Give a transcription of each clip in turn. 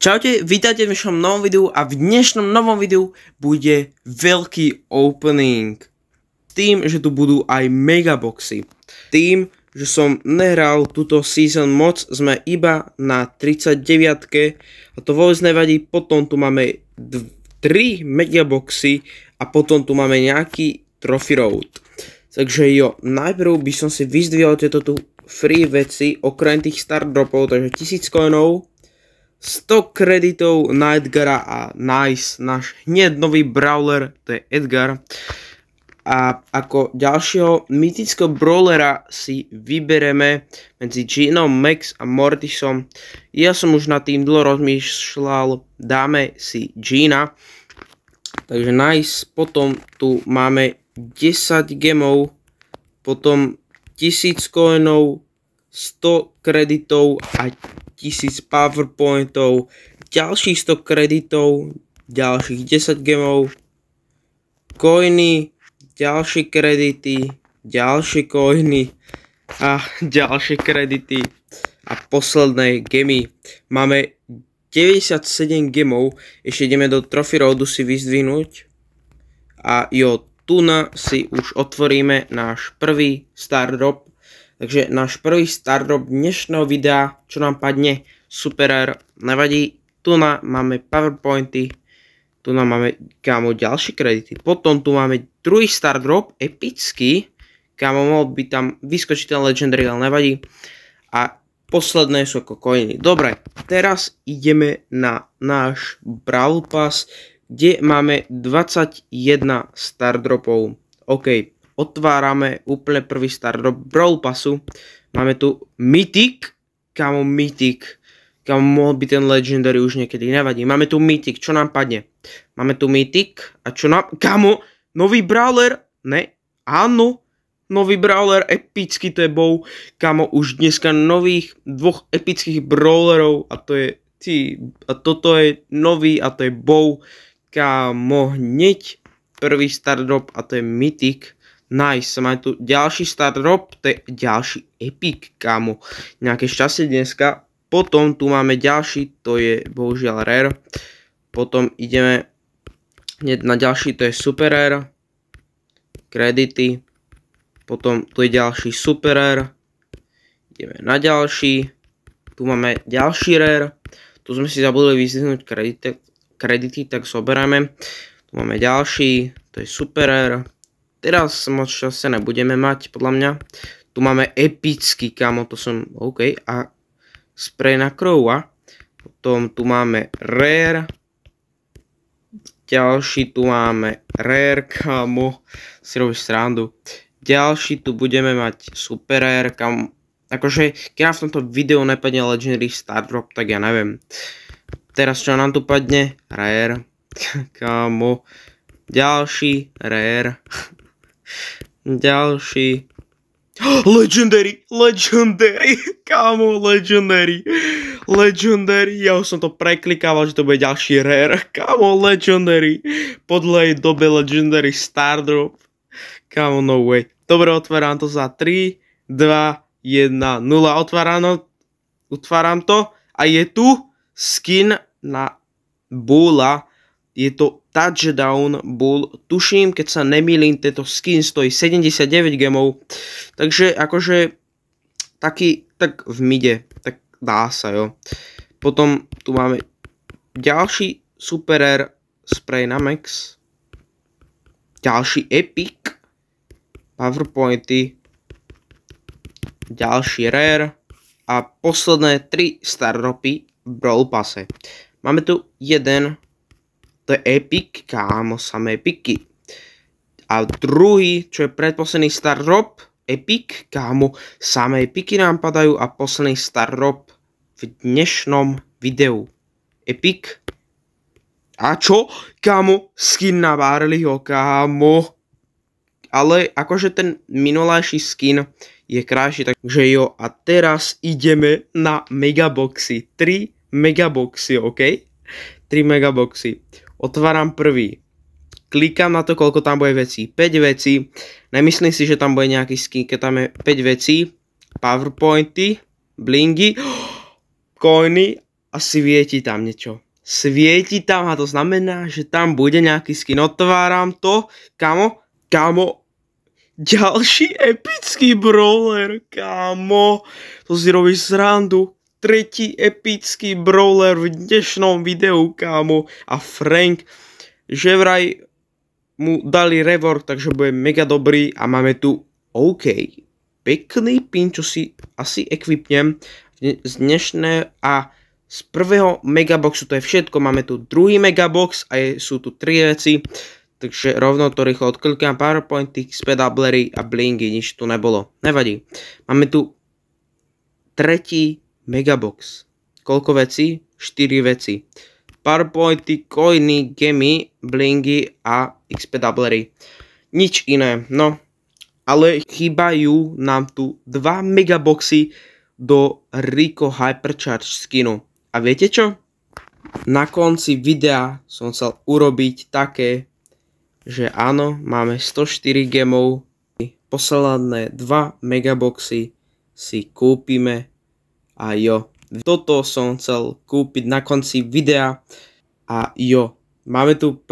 Čaute, vítajte v dnešnom novom videu a v dnešnom novom videu bude veľký opening. Tým, že tu budú aj megaboxy. Tým, že som nehral túto season moc, sme iba na 39-ke a to vôbec nevadí. Potom tu máme 3 megaboxy a potom tu máme nejaký trophy road. Takže jo, najprv by som si vyzdvihol tieto tu free veci, okrem tých start dropov, takže 1000 coinov, 100 kreditov na Edgara a nice, náš hneď nový brawler, to je Edgar. A ako ďalšieho mytického brawlera si vybereme medzi Ginom, Max a Mortisom. Ja som už nad tým dlho rozmýšľal, dáme si Gina. Takže nice, potom tu máme 10 gemov, potom 1000 coinov, 100 kreditov a 1000 powerpointov, ďalších 100 kreditov, ďalších 10 gemov, coiny, ďalšie kredity, ďalšie coiny a ďalšie kredity a posledné gemy. Máme 97 gemov, ešte ideme do trophy roadu si vyzdvihnúť a jo, tu si už otvoríme náš prvý star drop. Takže náš prvý start drop dnešného videa, čo nám padne, super rare, nevadí. Tu máme powerpointy, tu máme, kámo, ďalšie kredity. Potom tu máme druhý start drop, epický, kámo, mohol by tam vyskočiť ten legendary, ale nevadí. A posledné sú ako coiny. Dobre, teraz ideme na náš Brawl Pass, kde máme 21 start dropov. OK. Otvárame úplne prvý start drop Brawl Passu. Máme tu Mythic. Kámo, Mythic. Kámo, mohol by ten Legendary už niekedy, nevadí. Máme tu Mythic, čo nám padne? Máme tu Mythic. A čo nám... Kámo, nový Brawler. Ne, áno. Nový Brawler, epický to je Bow. Kámo, už dneska nových dvoch epických Brawlerov. A to je... A toto je nový a to je Bow. Kámo, hneď prvý start drop a to je Mythic. Nice, máme tu ďalší start drop, to je ďalší epic, kámo. Nejaké šťastie dneska. Potom tu máme ďalší, to je bohužiaľ rare. Potom ideme hneď na ďalší, to je super rare. Kredity. Potom tu je ďalší super rare. Ideme na ďalší. Tu máme ďalší rare. Tu sme si zabudli vyzdvihnúť kredity, tak zoberieme. Tu máme ďalší, to je super rare. Teraz moc čase nebudeme mať, podľa mňa. Tu máme epický, kámo, to som OK. A spray na Crowa. Potom tu máme rare. Ďalší tu máme rare, kámo. Si robíš srandu. Ďalší tu budeme mať super rare, kámo. Akože, keď nám v tomto videu nepadne legendary start drop, tak ja neviem. Teraz čo nám tu padne? Rare. Kámo. Ďalší rare. Ďalší. Legendary, kámo, legendary, ja už som to preklikával, že to bude ďalší rare, kámo, legendary, po dlhej dobe legendary star drop, kámo, no way. Dobre, otváram to za 3, 2, 1, 0, otváram to a je tu skin na Bulla. Je to touchdown bull. Tuším, keď sa nemýlim, tento skin stojí 79 gemov. Takže akože taký, tak v mide, tak dá sa, jo. Potom tu máme ďalší super rare spray na Max. Ďalší epic. Powerpointy. Ďalší rare. A posledné 3 star dropy v Brawl Passe. Máme tu jeden. To je epic, kámo, samé epiky. A druhý, čo je predposledný star drop, epic, kámo, samé epiky nám padajú a posledný star drop v dnešnom videu. Epic. A čo? Kámo, skin na Barleyho, kámo. Ale akože ten minulejší skin je krajší, takže jo. A teraz ideme na megaboxy. 3 megaboxy, ok? 3 megaboxy. Otváram prvý. Klikám na to, koľko tam bude vecí. 5 vecí. Nemyslím si, že tam bude nejaký skin, keď tam je 5 vecí. Powerpointy, blingy, coiny a svieti tam niečo. Svieti tam a to znamená, že tam bude nejaký skin. Otváram to, kámo, ďalší epický brawler, kámo, to si robíš srandu. Tretí epický brawler v dnešnom videu, kámo, a Frank, že vraj mu dali reward, takže bude mega dobrý a máme tu OK, pekný pin, čo si asi equipnem z dnešné a z prvého megaboxu, to je všetko, máme tu druhý megabox a sú tu 3 veci, takže rovno to rýchlo odklikám, powerpointy, spedablery a blingy, nič tu nebolo, nevadí. Máme tu tretí megabox, koľko vecí? 4 veci. Powerpointy, coiny, gemy, blingy a xpedablery. Nič iné, no. Ale chýbajú nám tu 2 megaboxy do Rico Hypercharge skinu. A viete čo? Na konci videa som chcel urobiť také, že áno, máme 104 gemov, posledné 2 megaboxy si kúpime a jo. Toto som chcel kúpiť na konci videa a jo. Máme tu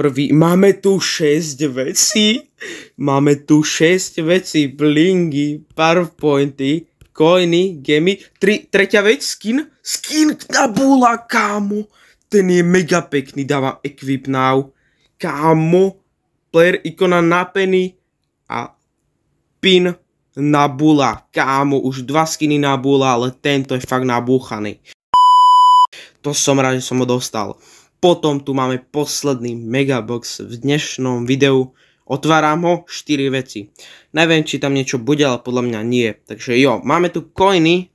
6 vecí. Máme tu 6 vecí, blingy, powerpointy, coiny, gemy. Tretia vec, skin Nabula, kámo. Ten je mega pekný, dávam equip now. Kámo, player ikona na penny a pin Nabula. Kámo, už 2 skiny Nabula, ale tento je fakt nabúchaný. To som rád, že som ho dostal. Potom tu máme posledný megabox v dnešnom videu. Otváram ho, 4 veci. Neviem, či tam niečo bude, ale podľa mňa nie. Takže jo, máme tu coiny,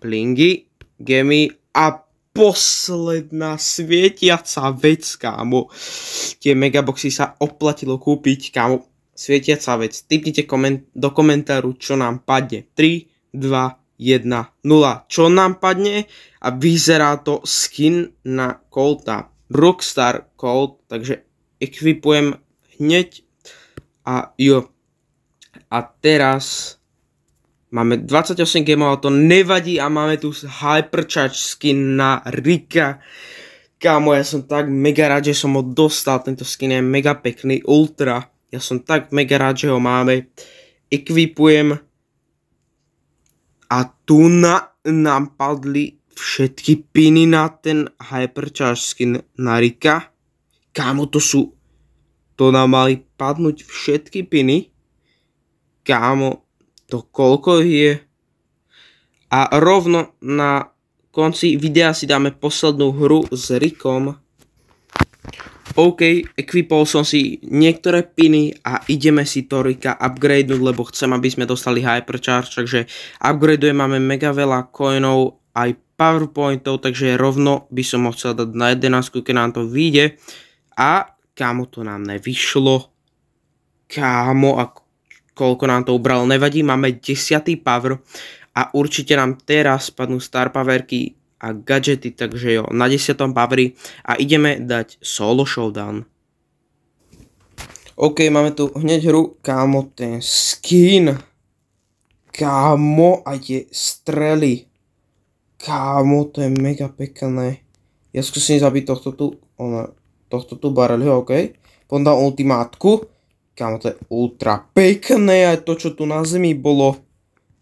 blingy, gemy a posledná svietiaca vec, kámo. Tie megaboxy sa oplatilo kúpiť, kámo. Svietiaca vec. Tipnite do komentáru, čo nám padne. 3, 2, 1, 0. Čo nám padne? A vyzerá to skin na Colta. Rockstar Colt. Takže equipujem hneď. A jo. A teraz máme 28 gemov, ale to nevadí. A máme tu Hypercharge skin na Rika. Kámo, ja som tak mega rád, že som ho dostal. Tento skin je mega pekný. Ultra. Ja som tak mega rád, že ho máme. Equipujem. A tu nám padli všetky piny na ten Hypercharge skin na Rika. Kámo, to nám mali padnúť všetky piny. Kámo, to koľko je? A rovno na konci videa si dáme poslednú hru s Rikom. OK, equipol som si niektoré piny a ideme si to Rika upgradenúť, lebo chcem, aby sme dostali Hypercharge, takže upgradeujeme, máme mega veľa coinov, aj powerpointov, takže rovno by som ho chcel dať na 11, keď nám to vyjde. A kámo, to nám nevyšlo. Kámo, a koľko nám to ubralo, nevadí, máme 10. power a určite nám teraz spadnú star powerky a gadgety, takže jo, na 10. poveri a ideme dať solo showdown. OK, máme tu hneď hru, kámo, ten skin. Kámo, a tie strely. Kámo, to je mega pekné. Ja skúsim zabiť tohto tu barelho, OK. Potom dám ultimátku. Kámo, to je ultra pekné, aj to, čo tu na zemi bolo.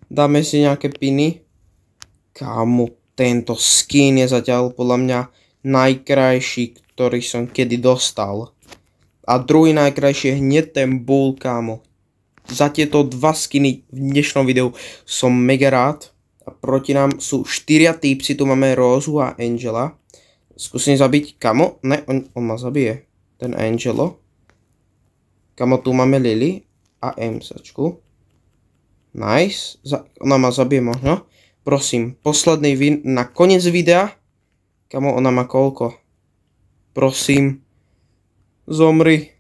Dáme si nejaké piny. Kámo, tento skin je zatiaľ podľa mňa najkrajší, ktorý som kedy dostal. A druhý najkrajší je hneď ten bull, kámo. Za tieto 2 skiny v dnešnom videu som mega rád. A proti nám sú 4 týpci, tu máme Rózu a Angela. Skúsim zabiť, kámo, ne, on ma zabije. Ten Angelo. Kámo, tu máme Lily a Emsačku. Nice, ona ma zabije možno. Prosím, posledný win na koniec videa. Kamo, ona má koľko? Prosím. Zomri.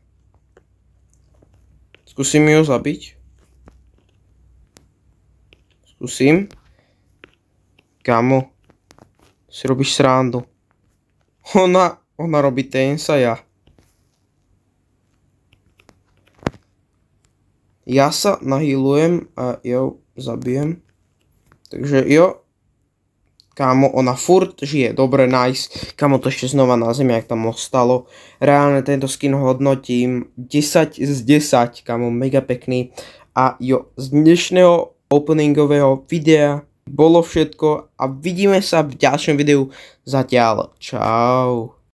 Skúsim ju zabiť. Skúsim. Kamo. Si robíš srandu. Ona robí tensaja. Ja sa nahýlujem a jo zabijem. Takže jo, Kámo, ona furt žije, dobre, nice. Kámo, to ešte znova na zemi, jak tam ostalo. Reálne tento skin hodnotím 10 z 10, kámo, mega pekný. A jo, z dnešného openingového videa bolo všetko a vidíme sa v ďalšom videu. Zatiaľ, čau.